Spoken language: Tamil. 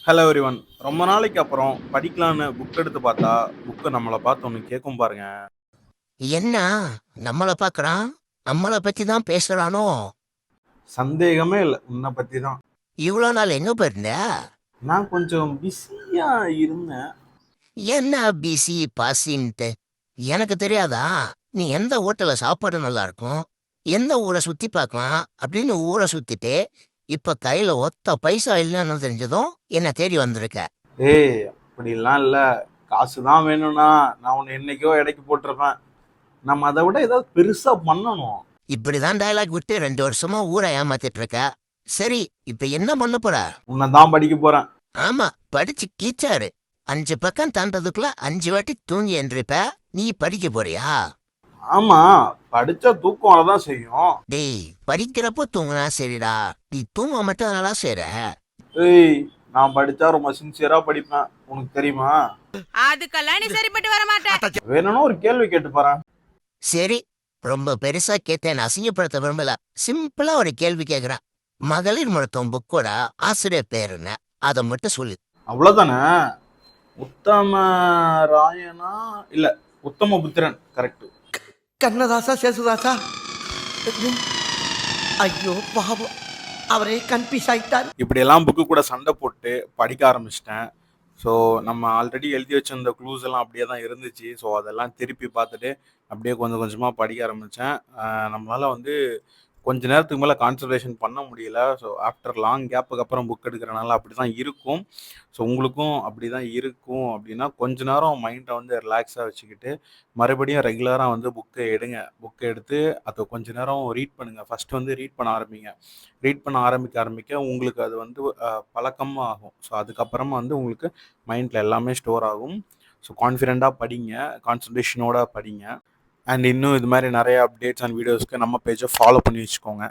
Hello everyone. ரொம்ப நாளைக்கு அப்புறம் படிக்கலான்னு புக் எடுத்து பார்த்தா, புக்கு நம்மள பார்த்து ஒண்ணு கேட்கும் பாருங்க. என்ன நம்மள பார்க்கறான்? நம்மள பத்தி தான் பேசுறானோ? சந்தேகமே இல்ல. உன்ன பத்தி தான். இவ்வளோ நாள் எங்க போயிருந்த? நான் கொஞ்சம் பிஸியா இருந்தேன். என்ன பிசி பாசின்ட்டு? எனக்கு தெரியாதா? நீ எந்த ஹோட்டல்ல சாப்பாடு நல்லா இருக்கும், எந்த ஊரை சுத்தி பார்க்கலாம் அப்படின்னு ஊரை சுத்திட்டு, இப்ப கையில ஒத்த பைசா இல்லைன்னு தெரிஞ்சதும் என்ன தேடி வந்திருக்க. ஏய் அப்படிலாம் இல்ல. காசு தான் வேணும்னா, நான் உன்ன என்னைக்கோ எடைக்கு போட்டிருப்பேன். நம்ம அத விட ஏதாவது பெருசா பண்ணணும். இப்படிதான் டயலாக் விட்டு 2 வருஷமா ஊரை ஏமாத்திட்டு இருக்க. சரி, இப்ப என்ன பண்ண போற? உன்ன தான் படிக்க போறேன். ஆமா, படிச்சு கீச்சாரு. 5 பக்கம் தாண்டதுக்குள்ள 5 வாட்டி தூங்கி எந்திரிப்ப. நீ படிக்க போறியா? ஆமா, படிச்சா தூக்கம் வரதான் செய்யும். டேய், படிக்கிறப்போ தூங்குனா சரிடா. நீ தூங்க மட்டும் நல்லா செய்ற. ஏய், நான் படிச்சா ரொம்ப சின்சியரா படிப்பேன். உனக்கு தெரியுமா? அதுக்கெல்லாம் நீ சரிப்பட்டு வர மாட்ட. வேணும்னா ஒரு கேள்வி கேட்டு பாரேன். சரி, ரொம்ப பெருசா கேட்டேன், அசிங்கப்படுத்த விரும்பல. சிம்பிளா ஒரு கேள்வி கேக்குறேன். மகளிர் மருத்துவம் புக்கோட ஆசிரியர் பேர் என்ன? அதை மட்டும் சொல்லு. அவ்வளவுதானே? உத்தம ராயனா இல்ல, உத்தம புத்திரன். கரெக்ட். கண்ணதாசா சேசுதாசா? ஐயோ பாவம், அவரே கன்ஃபியூஸ் ஆயிட்டார். இப்படியெல்லாம் புக்கு கூட சண்டை போட்டு படிக்க ஆரம்பிச்சிட்டேன். ஸோ நம்ம ஆல்ரெடி எழுதி வச்சிருந்த க்ளூஸ் எல்லாம் அப்படியே தான் இருந்துச்சு. ஸோ அதெல்லாம் திருப்பி பார்த்துட்டு அப்படியே கொஞ்சம் கொஞ்சமாக படிக்க ஆரம்பித்தேன். நம்மளால் வந்து கொஞ்ச நேரத்துக்கு மேலே கான்சன்ட்ரேஷன் பண்ண முடியல. ஸோ ஆஃப்டர் லாங் கேப்புக்கு அப்புறம் புக் எடுக்கிறனால அப்படி தான் இருக்கும். ஸோ உங்களுக்கும் அப்படி தான் இருக்கும் அப்படின்னா கொஞ்ச நேரம் மைண்டை வந்து ரிலாக்ஸாக வச்சுக்கிட்டு மறுபடியும் ரெகுலராக வந்து புக்கை எடுங்க. புக்கை எடுத்து அதை கொஞ்ச நேரம் ரீட் பண்ணுங்கள். ஃபஸ்ட்டு வந்து ரீட் பண்ண ஆரம்பிங்க. ரீட் பண்ண ஆரம்பிக்க உங்களுக்கு அது வந்து பழக்கமாக ஆகும். ஸோ அதுக்கப்புறமா வந்து உங்களுக்கு மைண்டில் எல்லாமே ஸ்டோர் ஆகும். ஸோ கான்ஃபிடெண்ட்டாக படிங்க, கான்சன்ட்ரேஷனோட படிங்க. அண்ட் இன்னும் இது மாதிரி நிறைய அப்டேட்ஸ் அண்ட் வீடியோஸ்க்கு நம்ம பேஜை ஃபாலோ பண்ணி வச்சுக்கோங்க.